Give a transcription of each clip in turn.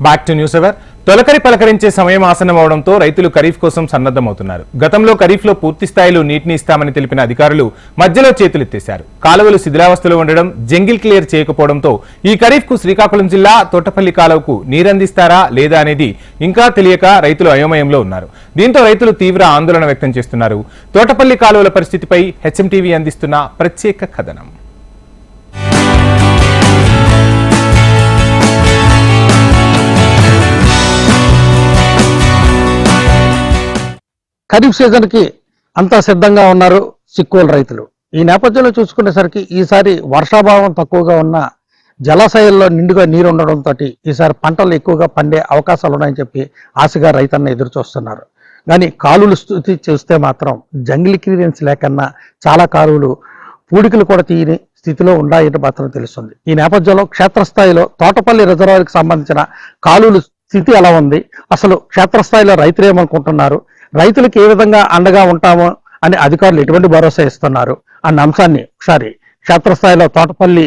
Back to news hour. తొలకరి పలకరించే సమయం ఆసన్నమవడంతో రైతులు ఖరీఫ్ కోసం సన్నద్దమవుతున్నారు. గతంలో ఖరీఫ్లో పూర్తి స్థాయిలో నీటిని ఇస్తామని తెలిపిన అధికారులు మధ్యలో చేతులెత్తేశారు. కాలువలు శిథిలావస్థలో ఉండడం, జంగిల్ క్లియర్ చేయకపోవడంతో ఈ ఖరీఫ్కు శ్రీకాకుళం జిల్లా తోటపల్లి కాలువకు నీరందిస్తారా లేదా అనేది ఇంకా తెలియక రైతులు అయోమయంలో ఉన్నారు. దీంతో రైతులు తీవ్ర ఆందోళన వ్యక్తం చేస్తున్నారు. తోటపల్లి కాలువల పరిస్థితిపై హెచ్ఎంటీవీ అందిస్తున్న ప్రత్యేక కథనం. ఖరీఫ్ సీజన్ కి అంతా సిద్ధంగా ఉన్నారు సిక్కోలు రైతులు. ఈ నేపథ్యంలో చూసుకునేసరికి ఈసారి వర్షాభావం తక్కువగా ఉన్న జలాశయాల్లో నిండుగా నీరు ఉండడంతో ఈసారి పంటలు ఎక్కువగా పండే అవకాశాలు ఉన్నాయని చెప్పి ఆశగా రైతన్న ఎదురు చూస్తున్నారు. కానీ కాలువలు స్థితి చూస్తే మాత్రం జంగిల్ క్లియరెన్స్ లేకన్నా చాలా కాలువలు పూడికలు కూడా తీయని స్థితిలో ఉన్నాయని మాత్రం తెలుస్తుంది. ఈ నేపథ్యంలో క్షేత్రస్థాయిలో తోటపల్లి రిజర్వాయర్కి సంబంధించిన కాలువలు స్థితి ఎలా ఉంది, అసలు క్షేత్రస్థాయిలో రైతులు ఏమనుకుంటున్నారు, రైతులకు ఏ విధంగా అండగా ఉంటామో అని అధికారులు ఎటువంటి భరోసా ఇస్తున్నారు అన్న అంశాన్ని ఒకసారి క్షేత్రస్థాయిలో తోటపల్లి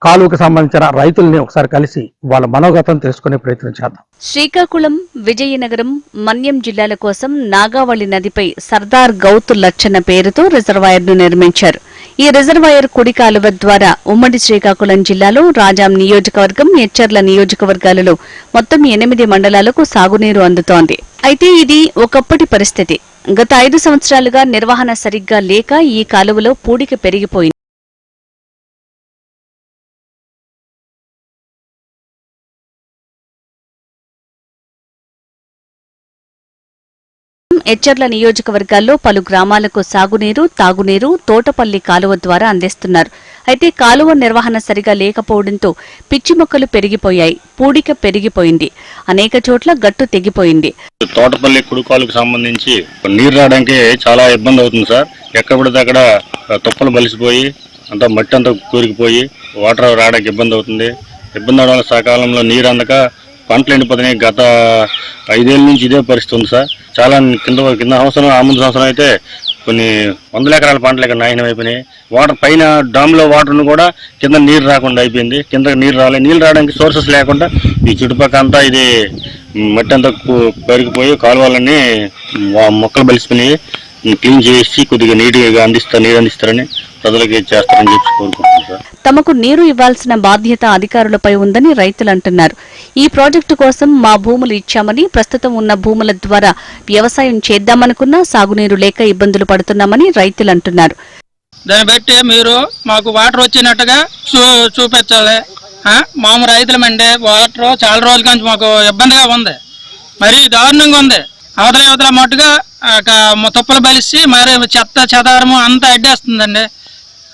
కాలువకు సంబంధించిన రైతుల్ని ఒకసారి కలిసి వాళ్ళ మనోగతం తెలుసుకునే ప్రయత్నం చేద్దాం. శ్రీకాకుళం, విజయనగరం, మన్యం జిల్లాల కోసం నాగావళి నదిపై సర్దార్ గౌతు లచ్చన్న పేరుతో రిజర్వాయర్ను నిర్మించారు. ఈ రిజర్వాయర్ కుడి కాలువ ద్వారా ఉమ్మడి శ్రీకాకుళం జిల్లాలో రాజాం నియోజకవర్గం, ఎచ్చర్ల నియోజకవర్గాలలో మొత్తం 8 మండలాలకు సాగునీరు అందుతోంది. అయితే ఇది ఒకప్పటి పరిస్థితి. గత 5 సంవత్సరాలుగా నిర్వహణ సరిగ్గా లేక ఈ కాలువలో పూడిక పెరిగిపోయింది. ఎచ్చర్ల నియోజకవర్గాల్లో పలు గ్రామాలకు సాగునీరు, తాగునీరు తోటపల్లి కాలువ ద్వారా అందిస్తున్నారు. అయితే కాలువ నిర్వహణ సరిగా లేకపోవడంతో పిచ్చి మొక్కలు పెరిగిపోయాయి, పూడిక పెరిగిపోయింది, అనేక చోట్ల గట్టు తెగిపోయింది. తోటపల్లి కుడికాలుకు సంబంధించి నీరు రావడానికి చాలా ఇబ్బంది అవుతుంది సార్. ఎక్కడ పడితే అక్కడ తుప్పలు బలిసిపోయి అంతా మట్టి అంతా కూరికిపోయి వాటర్ రావడానికి ఇబ్బంది అవుతుంది. ఇబ్బంది అవడం వల్ల సకాలంలో నీరు అందక పంటలు ఎండిపోతున్నాయి. గత 5 ఏళ్ళ నుంచి ఇదే పరిస్థితి ఉంది సార్. చాలా కింద సంవత్సరం, ఆ ముందు సంవత్సరం అయితే కొన్ని 100 ఎకరాల పంటలు ఇక్కడ నాశనం అయిపోయినాయి. వాటర్ పైన డామ్లో వాటర్ను కూడా కింద నీరు రాకుండా అయిపోయింది. కింద నీరు రాలేదు. నీళ్ళు రావడానికి సోర్సెస్ లేకుండా ఈ చుట్టుపక్కల అంతా ఇది మట్టి అంతా పెరిగిపోయి కాలువలన్నీ మొక్కలు బలిసిపోయినాయి. క్లీన్ చేసి కొద్దిగా నీట్గా నీరు అందిస్తారని ప్రజలకి చేస్తారని చెప్పి కోరుకుంటున్నాను సార్. తమకు నీరు ఇవ్వాల్సిన బాధ్యత అధికారులపై ఉందని రైతులు అంటున్నారు. ఈ ప్రాజెక్టు కోసం మా భూములు ఇచ్చామని, ప్రస్తుతం ఉన్న భూముల ద్వారా వ్యవసాయం చేద్దామనుకున్నా సాగునీరు లేక ఇబ్బందులు పడుతున్నామని రైతులు అంటున్నారు. దాన్ని బట్టి మీరు మాకు వాటర్ వచ్చినట్టుగా చూపించాలి. మామూలు రైతులమంటే వాటర్ చాలా రోజుల నుంచి మాకు ఇబ్బందిగా ఉంది, మరి దారుణంగా ఉంది. అవతల మట్టుగా తుప్పలు బలిసి మరి చెత్త చెదారము అంతా అడ్డేస్తుందండి.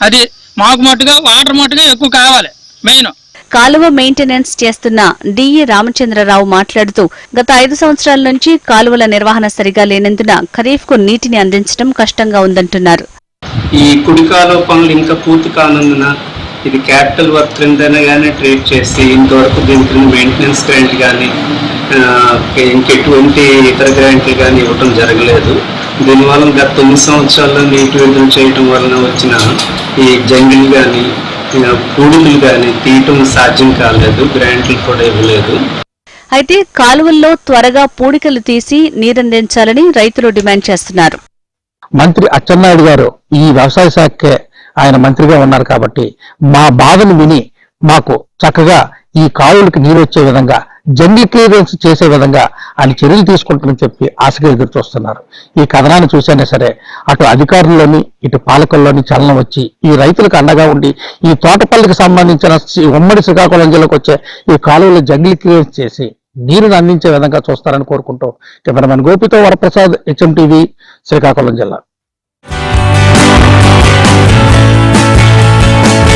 అది మాకు మట్టుగా వాటర్ మట్టుగా ఎక్కువ కావాలి. మెయిన్ కాలువ మెయింటెనెన్స్ చేస్తున్న డిఈ రామచంద్రరావు మాట్లాడుతూ, గత 5 సంవత్సరాల నుంచి కాలువల నిర్వహణ సరిగా లేనందున ఖరీఫ్ కు నీటిని అందించడం కష్టంగా ఉందంటున్నారు. ఈ కుడి కాలువ పనులు ఇంకా పూర్తి కానందున ఇది క్యాపిటల్ వర్క్ క్రిందనే కానీ ట్రీట్ చేసి ఇంతవరకు దీని క్రింద మెయింటెనెన్స్ గ్రాంట్ కానీ ఇంకెటువంటి ఇతర గ్రాంట్లు కానీ ఇవ్వటం జరగలేదు. దీనివల్ల గత 9 సంవత్సరాల్లో నీటి విడుదల చేయటం వలన వచ్చిన ఈ జంగిల్ కానీ పూడికలు కానీ తీయటం సాధ్యం కాలేదు. గ్రాంట్లు కూడా ఇవ్వలేదు. అయితే కాలువల్లో త్వరగా పూడికలు తీసి నీరందించాలని రైతులు డిమాండ్ చేస్తున్నారు. మంత్రి అచ్చెన్నాయుడు గారు ఈ వ్యవసాయ శాఖకే ఆయన మంత్రిగా ఉన్నారు కాబట్టి మా బాధను విని మాకు చక్కగా ఈ కాలువలకు నీరు వచ్చే విధంగా, జంగిల్ క్లియరెన్స్ చేసే విధంగా ఆయన చర్యలు తీసుకుంటారని చెప్పి ఆశగా ఎదురు చూస్తున్నారు. ఈ కథనాన్ని చూసైనా సరే అటు అధికారుల్లోని ఇటు పాలకుల్లోని చలనం వచ్చి ఈ రైతులకు అండగా ఉండి ఈ తోటపల్లికి సంబంధించిన ఉమ్మడి శ్రీకాకుళం జిల్లాకు వచ్చే ఈ కాలువలు జంగిల్ క్లియరెన్స్ చేసి నీరుని అందించే విధంగా చూస్తారని కోరుకుంటూ కెమెరామెన్ గోపితో వరప్రసాద్, హెచ్ఎంటీవీ, శ్రీకాకుళం జిల్లా.